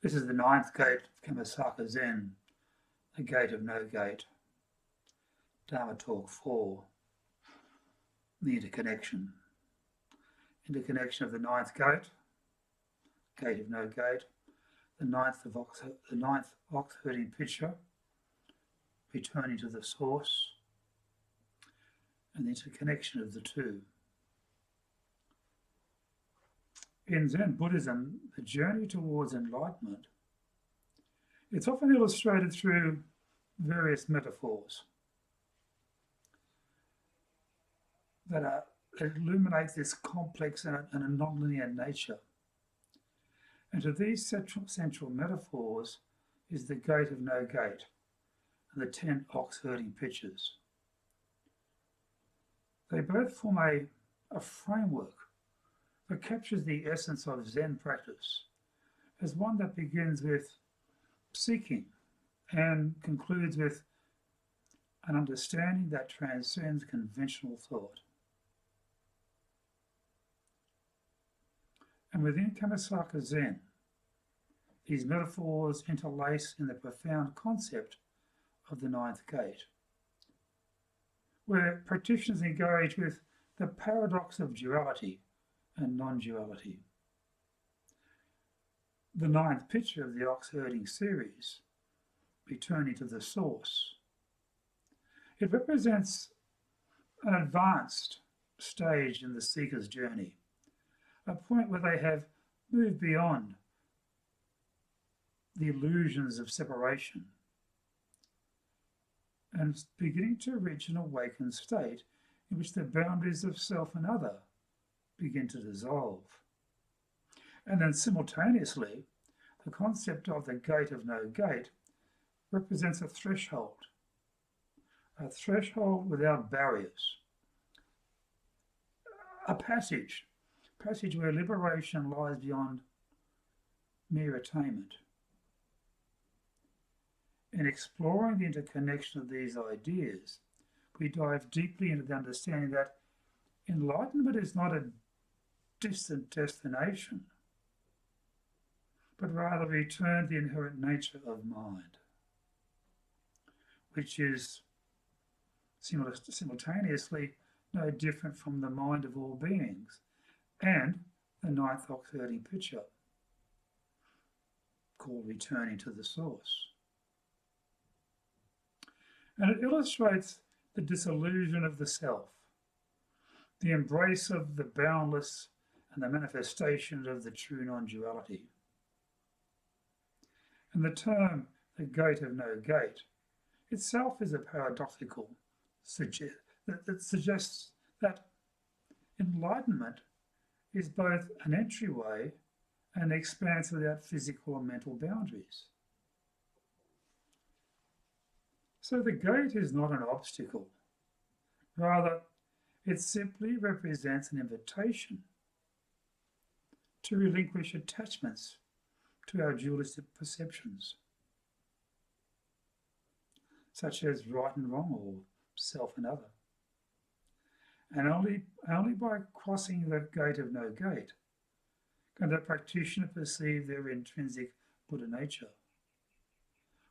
This is the ninth gate of Kamasaka Zen, the gate of no gate. Dharma Talk 4, the interconnection. Interconnection of the ninth gate, gate of no gate, the ninth ox herding picture, returning to the source, and the interconnection of the two. In Zen Buddhism, the journey towards enlightenment, it's often illustrated through various metaphors that illuminate this complex and a non-linear nature. And to these central metaphors is the gate of no gate and the 10 ox herding pictures. They both form a framework that captures the essence of Zen practice as one that begins with seeking and concludes with an understanding that transcends conventional thought. And within Kamasaka Zen, these metaphors interlace in the profound concept of the ninth gate, where practitioners engage with the paradox of duality and non-duality. The ninth picture of the ox herding series, returning to the source, it represents an advanced stage in the seeker's journey, a point where they have moved beyond the illusions of separation and beginning to reach an awakened state in which the boundaries of self and other begin to dissolve. And then simultaneously, the concept of the gate of no gate represents a threshold without barriers, a passage where liberation lies beyond mere attainment. In exploring the interconnection of these ideas, we dive deeply into the understanding that enlightenment is not a distant destination, but rather return to the inherent nature of mind, which is simultaneously no different from the mind of all beings and the ninth ox herding picture, called returning to the source. And it illustrates the disillusion of the self, the embrace of the boundless and the manifestation of the true non-duality. And the term, the gate of no gate, itself is a paradoxical that suggests that enlightenment is both an entryway and an expanse without physical or mental boundaries. So the gate is not an obstacle. Rather, it simply represents an invitation to relinquish attachments to our dualistic perceptions, such as right and wrong or self and other. And only by crossing the gate of no gate can the practitioner perceive their intrinsic Buddha nature,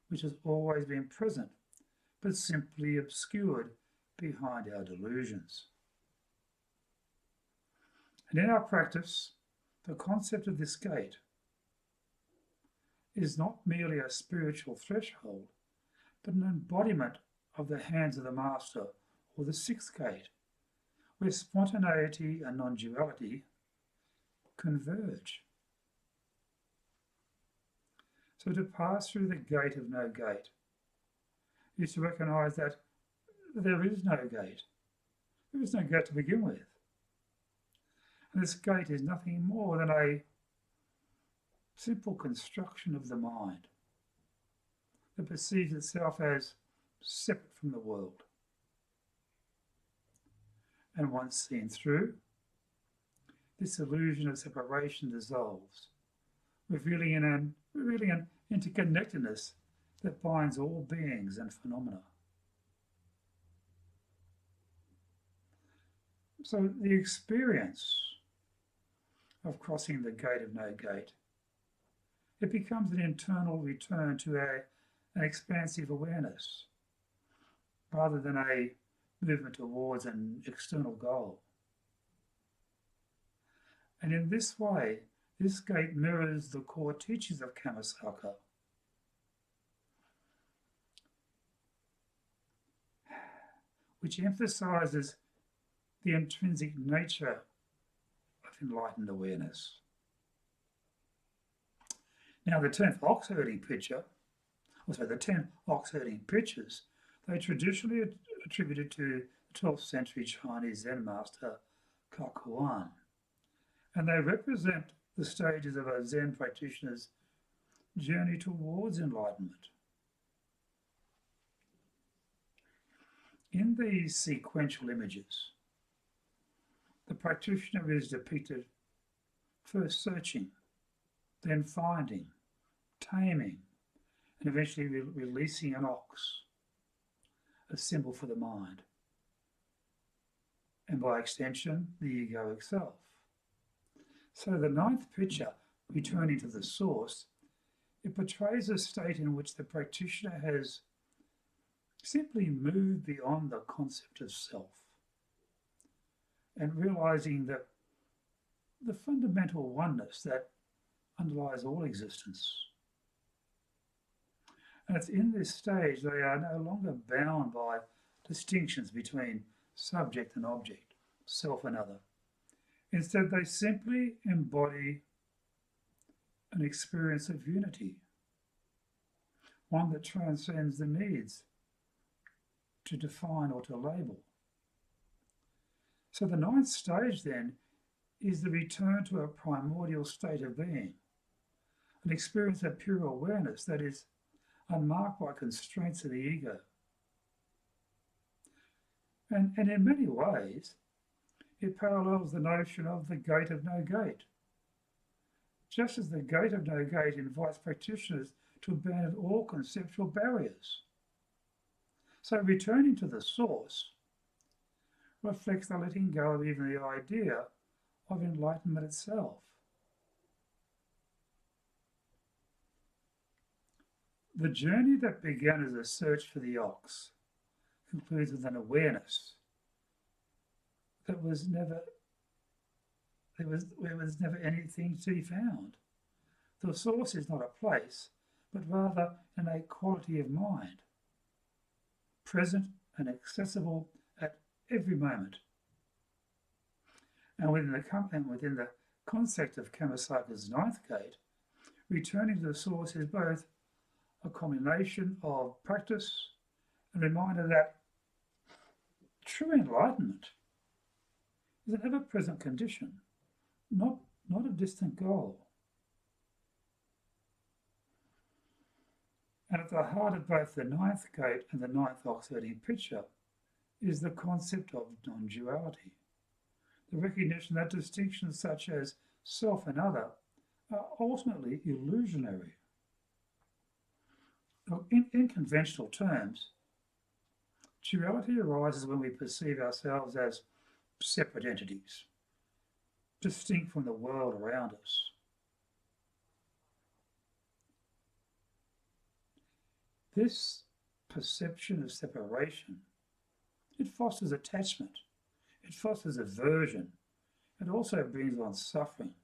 which has always been present, but simply obscured behind our delusions. And in our practice, the concept of this gate is not merely a spiritual threshold, but an embodiment of the hands of the Master, or the sixth gate, where spontaneity and non-duality converge. So to pass through the gate of no gate is to recognize that there is no gate. There is no gate to begin with. And this gate is nothing more than a simple construction of the mind that perceives itself as separate from the world. And once seen through, this illusion of separation dissolves, revealing an interconnectedness that binds all beings and phenomena. So the experience of crossing the gate of no gate it becomes an internal return to an expansive awareness rather than a movement towards an external goal. And in this way, this gate mirrors the core teachings of Kammasaka, which emphasizes the intrinsic nature of enlightened awareness. Now, the 10th ox-herding picture, the 10 ox-herding pictures, they traditionally attributed to the 12th century Chinese Zen master Kakuan, and they represent the stages of a Zen practitioner's journey towards enlightenment. In these sequential images, the practitioner is depicted first searching, then finding, taming, and eventually releasing an ox, a symbol for the mind, and by extension, the egoic self. So the 9th picture, returning to the source, it portrays a state in which the practitioner has simply moved beyond the concept of self and realizing that the fundamental oneness that underlies all existence. And it's in this stage they are no longer bound by distinctions between subject and object, self and other. Instead, they simply embody an experience of unity, one that transcends the needs to define or to label. So the 9th stage then is the return to a primordial state of being, an experience of pure awareness that is unmarked by constraints of the ego. And in many ways, it parallels the notion of the gate of no gate. Just as the gate of no gate invites practitioners to abandon all conceptual barriers. So returning to the source reflects the letting go of even the idea of enlightenment itself. The journey that began as a search for the ox concludes with an awareness that there was never anything to be found. The source is not a place, but rather an innate quality of mind, present and accessible at every moment. And within the concept of Kammasaka's 9th gate, returning to the source is both a combination of practice and a reminder that true enlightenment is an ever-present condition, not a distant goal. And at the heart of both the 9th gate and the 9th ox-herding picture is the concept of non-duality, the recognition that distinctions such as self and other are ultimately illusionary. In conventional terms, duality arises when we perceive ourselves as separate entities, distinct from the world around us. This perception of separation, it fosters attachment, it fosters aversion, it also brings on suffering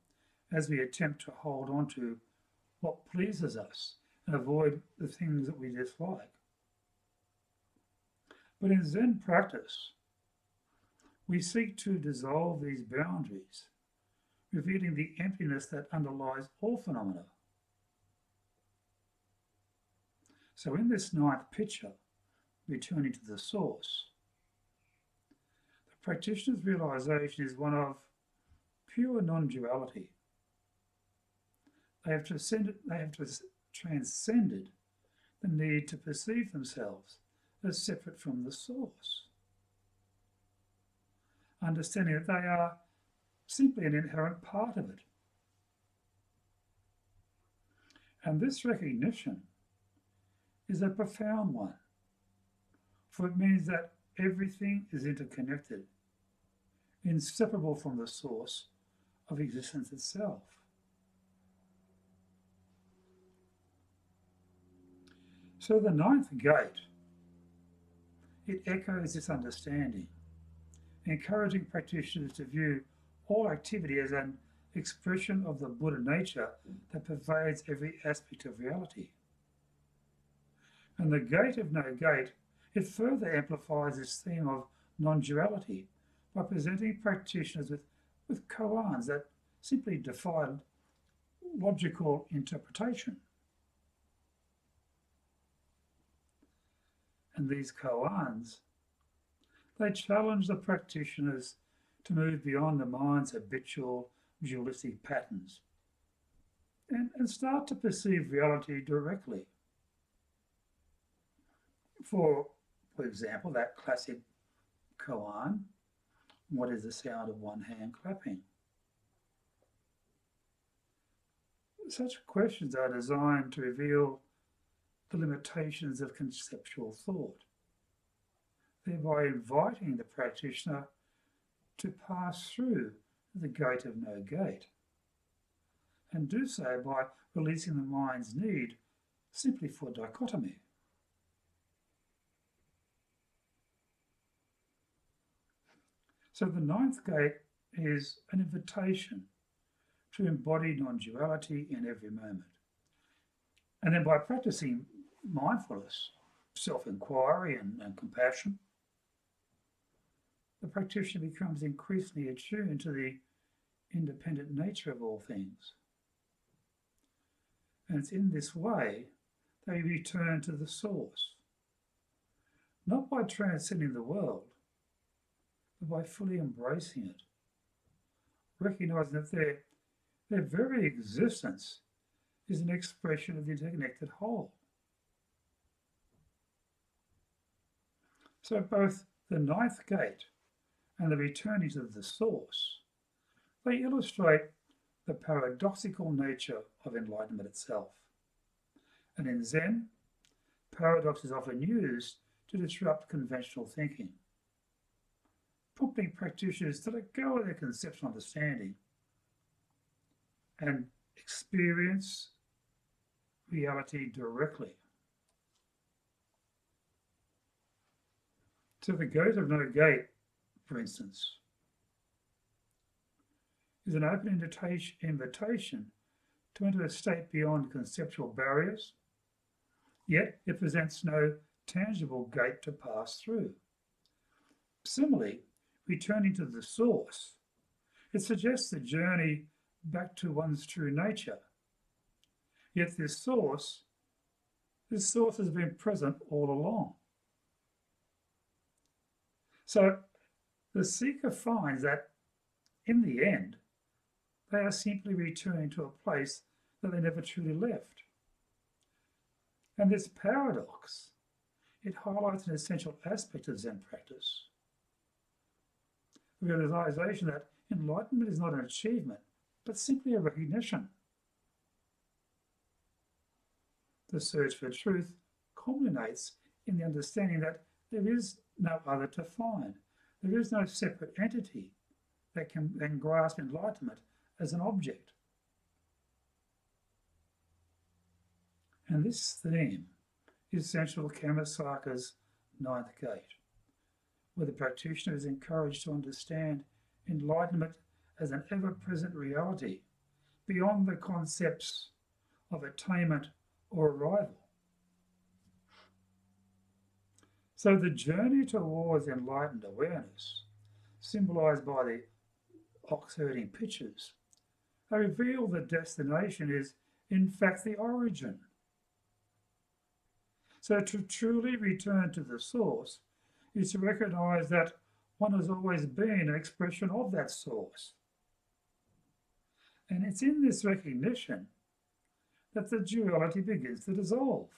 as we attempt to hold on to what pleases us and avoid the things that we dislike. But in Zen practice, we seek to dissolve these boundaries, revealing the emptiness that underlies all phenomena. So in this 9th picture, returning to the source, the practitioner's realization is one of pure non-duality. They have transcended the need to perceive themselves as separate from the source, understanding that they are simply an inherent part of it. And this recognition is a profound one, for it means that everything is interconnected, inseparable from the source of existence itself. So the ninth gate, it echoes this understanding, encouraging practitioners to view all activity as an expression of the Buddha nature that pervades every aspect of reality. And the gate of no gate, it further amplifies this theme of non-duality by presenting practitioners with koans that simply defy logical interpretation. And these koans, they challenge the practitioners to move beyond the mind's habitual dualistic patterns and start to perceive reality directly. For example, that classic koan, what is the sound of one hand clapping? Such questions are designed to reveal the limitations of conceptual thought, thereby inviting the practitioner to pass through the gate of no gate, and do so by releasing the mind's need simply for dichotomy. So the ninth gate is an invitation to embody non-duality in every moment. And then by practicing mindfulness, self-inquiry and compassion, the practitioner becomes increasingly attuned to the independent nature of all things. And it's in this way they return to the source, not by transcending the world, but by fully embracing it, recognizing that their very existence is an expression of the interconnected whole. So both the ninth gate and the returning to the source, they illustrate the paradoxical nature of enlightenment itself. And in Zen, paradox is often used to disrupt conventional thinking, prompting practitioners to let go of their conceptual understanding and experience reality directly. So the gate of no gate, for instance, is an open invitation to enter a state beyond conceptual barriers, yet it presents no tangible gate to pass through. Similarly, returning to the source, it suggests a journey back to one's true nature. Yet this source has been present all along. So the seeker finds that in the end, they are simply returning to a place that they never truly left. And this paradox, it highlights an essential aspect of Zen practice. The realization that enlightenment is not an achievement, but simply a recognition. The search for truth culminates in the understanding that there is no other to find. There is no separate entity that can then grasp enlightenment as an object. And this theme is central to Kammasaka's ninth gate, where the practitioner is encouraged to understand enlightenment as an ever-present reality beyond the concepts of attainment or arrival. So the journey towards enlightened awareness, symbolized by the ox-herding pictures, they reveal the destination is in fact the origin. So to truly return to the source is to recognize that one has always been an expression of that source. And it's in this recognition that the duality begins to dissolve.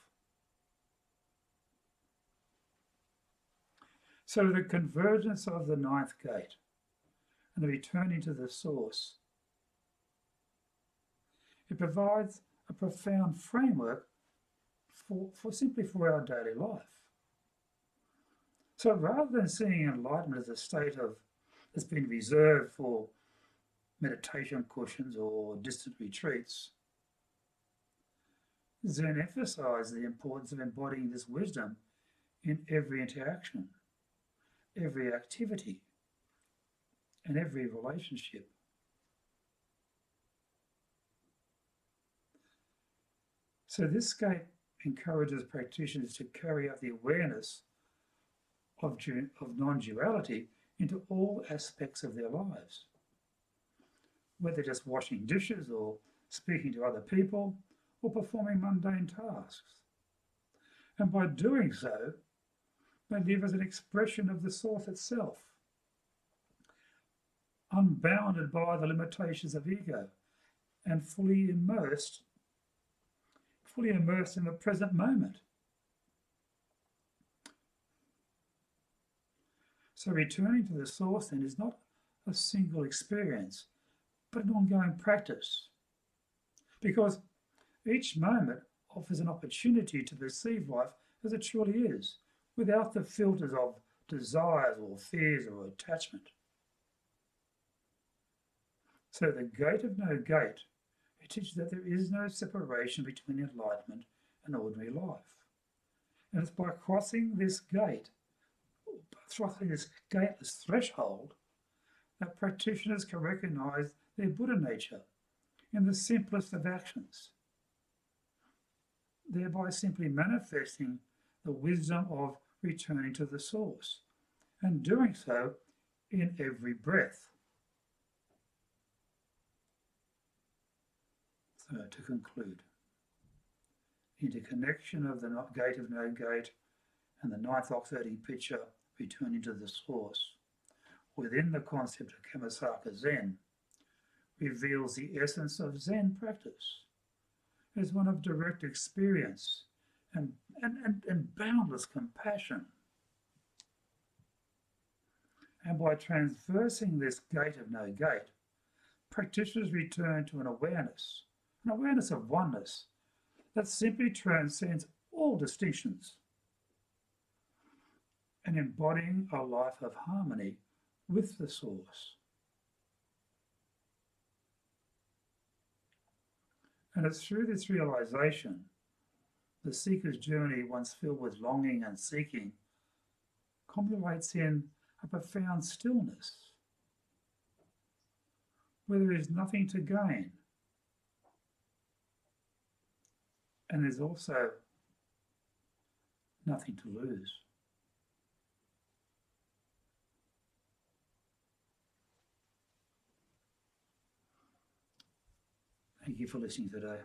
So the convergence of the ninth gate and the returning to the source, it provides a profound framework for our daily life. So rather than seeing enlightenment as a state that's been reserved for meditation cushions or distant retreats, Zen emphasizes the importance of embodying this wisdom in every interaction, every activity, and every relationship. So this state encourages practitioners to carry out the awareness of non-duality into all aspects of their lives, whether just washing dishes or speaking to other people or performing mundane tasks. And by doing so, they live as an expression of the source itself, unbounded by the limitations of ego and fully immersed in the present moment. So returning to the source then is not a single experience, but an ongoing practice. Because each moment offers an opportunity to perceive life as it truly is, without the filters of desires or fears or attachment. So the gate of no gate, it teaches that there is no separation between enlightenment and ordinary life. And it's by crossing this gate, crossing this gateless threshold, that practitioners can recognize their Buddha nature in the simplest of actions, thereby simply manifesting the wisdom of returning to the source, and doing so in every breath. So to conclude, interconnection of the gate of no gate and the ninth oxiding picture, returning to the source, within the concept of Kammasaka Zen, reveals the essence of Zen practice as one of direct experience and boundless compassion. And by traversing this gate of no gate, practitioners return to an awareness of oneness that simply transcends all distinctions, and embodying a life of harmony with the source. And it's through this realization, the seeker's journey, once filled with longing and seeking, culminates in a profound stillness, where there is nothing to gain, and there's also nothing to lose. Thank you for listening today.